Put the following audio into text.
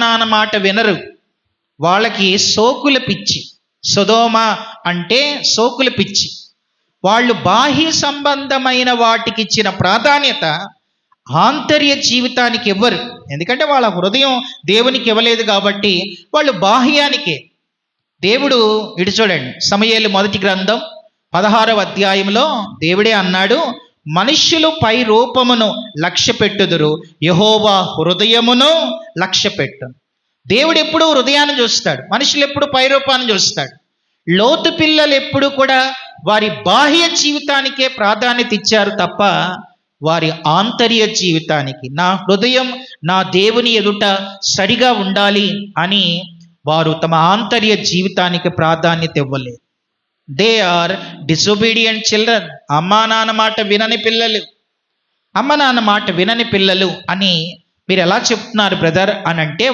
నాన్న మాట వినరు. వాళ్ళకి సోకుల పిచ్చి. సొదొమ అంటే సోకుల పిచ్చి. వాళ్ళు బాహ్య సంబంధమైన వాటికి ఇచ్చిన ప్రాధాన్యత ఆంతర్య జీవితానికి ఇవ్వరు. ఎందుకంటే వాళ్ళ హృదయం దేవునికి ఇవ్వలేదు కాబట్టి వాళ్ళు బాహ్యానికే. దేవుడు ఇటు చూడండి, సమూయేలు మొదటి గ్రంథం 16వ అధ్యాయంలో దేవుడే అన్నాడు, మనుష్యులు పై రూపమును లక్ష్య పెట్టుదురు, యెహోవా హృదయమును లక్ష్య పెట్టును. దేవుడు ఎప్పుడు హృదయాన్ని చూస్తాడు, మనుషులు ఎప్పుడు పై రూపాన్ని చూస్తాడు. లోతు పిల్లలు ఎప్పుడు కూడా వారి బాహ్య జీవితానికే ప్రాధాన్యత ఇచ్చారు తప్ప వారి ఆంతర్య జీవితానికి, నా హృదయం నా దేవుని ఎదుట సరిగా ఉండాలి అని వారు తమ ఆంతర్య జీవితానికి ప్రాధాన్యత ఇవ్వలేదు. They are disobedient children. అమ్మా నాన్న మాట వినని పిల్లలు. అమ్మ నాన్న మాట వినని పిల్లలు అని మీరు ఎలా చెప్తున్నారు బ్రదర్ అని అంటే,